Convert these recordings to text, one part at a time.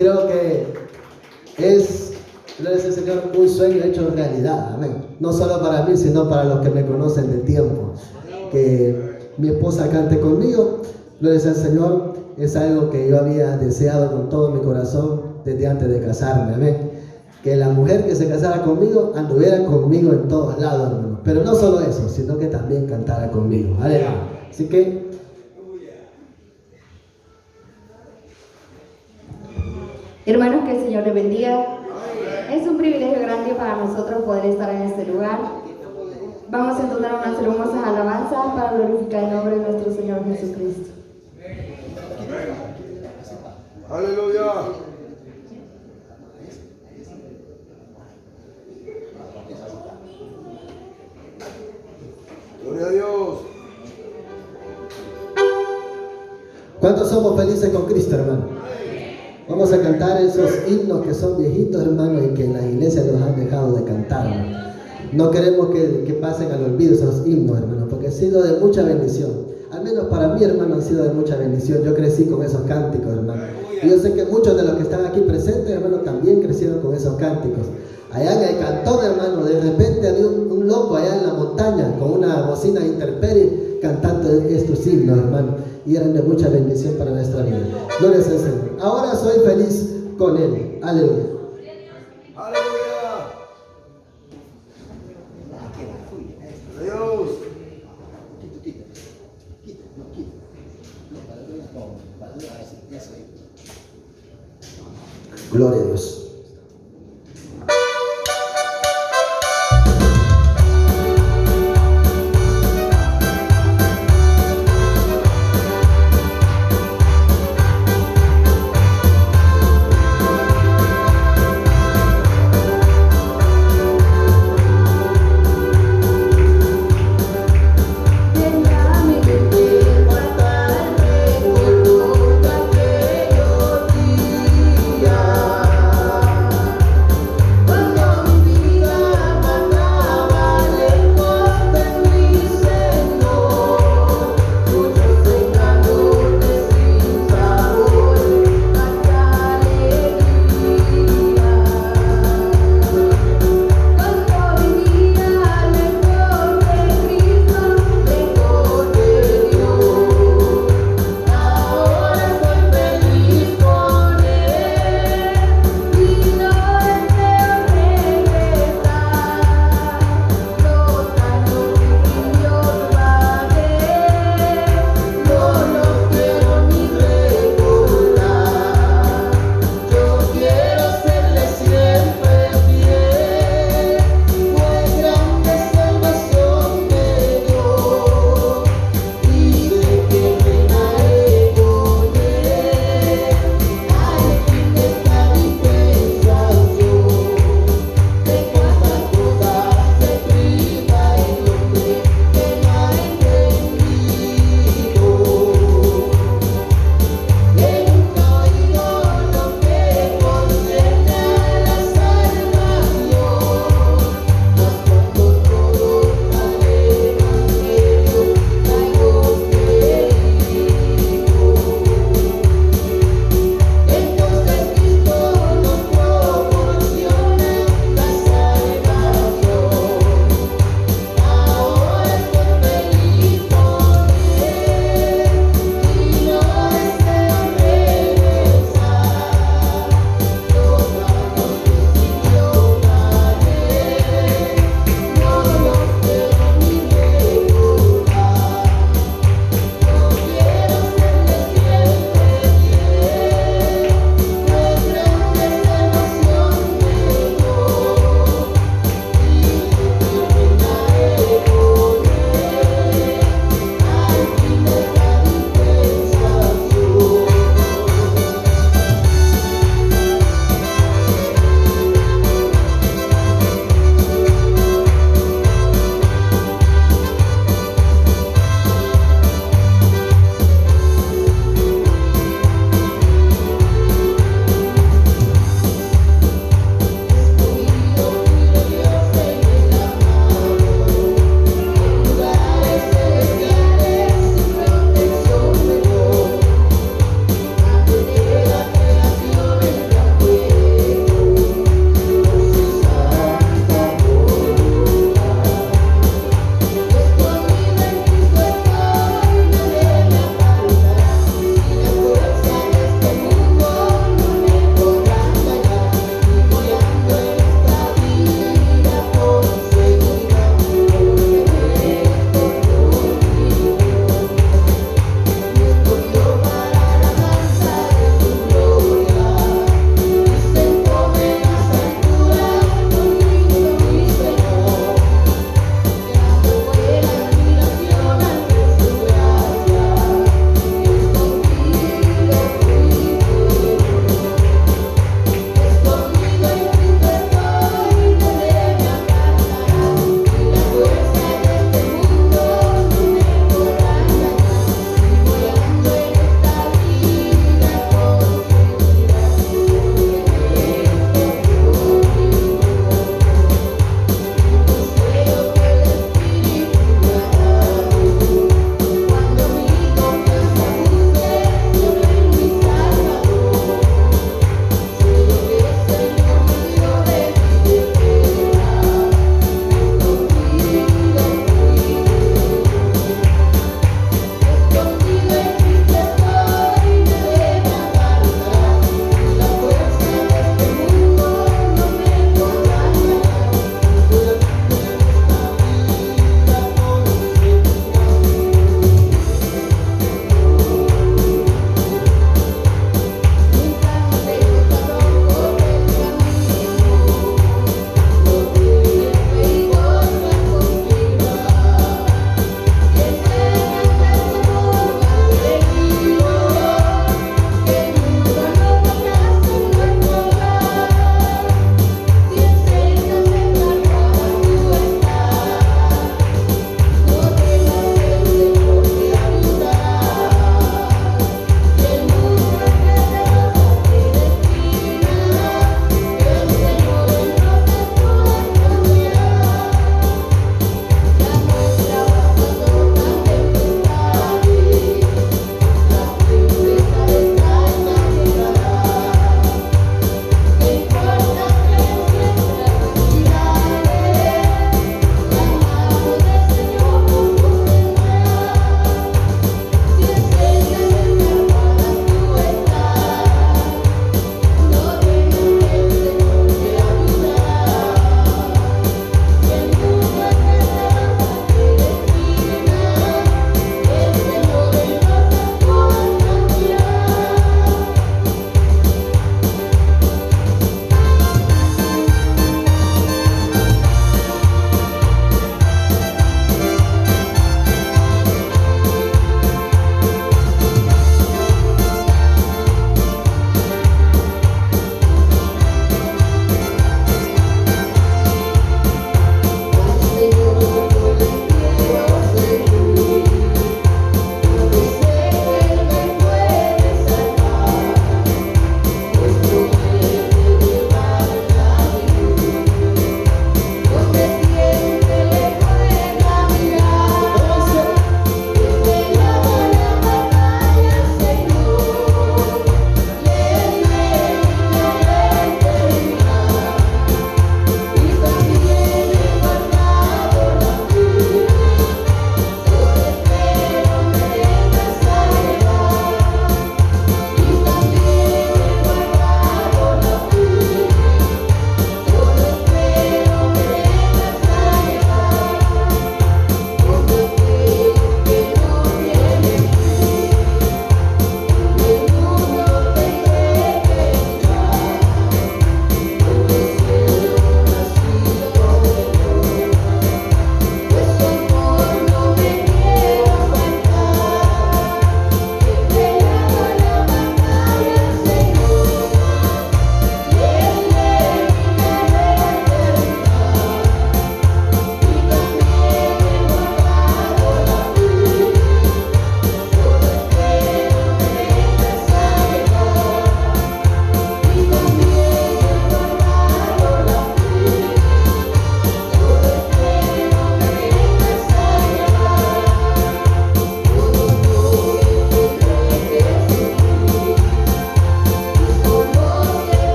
Creo que es, gracias al Señor, un sueño hecho realidad, amén. No solo para mí, sino para los que me conocen de tiempo. Que mi esposa cante conmigo, gracias al Señor, es algo que yo había deseado con todo mi corazón desde antes de casarme, amén. Que la mujer que se casara conmigo anduviera conmigo en todos lados, hermano. Pero no solo eso, sino que también cantara conmigo. Aleluya. Así que hermanos, que el Señor les bendiga. Es un privilegio grande para nosotros poder estar en este lugar. Vamos a entonar unas hermosas alabanzas para glorificar el nombre de nuestro Señor Jesucristo. Aleluya. Gloria a Dios. ¿cuántos somos felices con Cristo, hermano? Vamos a cantar esos himnos que son viejitos, hermano, y que en las iglesias los han dejado de cantar, hermano. No queremos que pasen al olvido esos himnos, hermano, porque han sido de mucha bendición. Al menos para mí, hermano, han sido de mucha bendición. Yo crecí con esos cánticos, hermano. Y yo sé que muchos de los que están aquí presentes, hermano, también crecieron con esos cánticos. Allá en el cantón, hermano, de repente había un loco allá en la montaña con una bocina intemperie cantando estos himnos, hermano. Y eran de mucha bendición para nuestra vida. Gloria al Señor. Ahora soy feliz con Él. Aleluya. Aleluya. Dios. Gloria a Dios. Por todo aquellos días.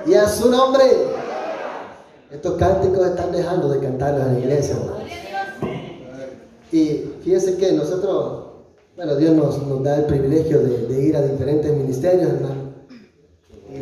Y a su nombre. Estos cánticos están dejando de cantarlos en la iglesia, hermano. Y fíjense que nosotros, bueno, Dios nos da el privilegio de ir a diferentes ministerios, hermano.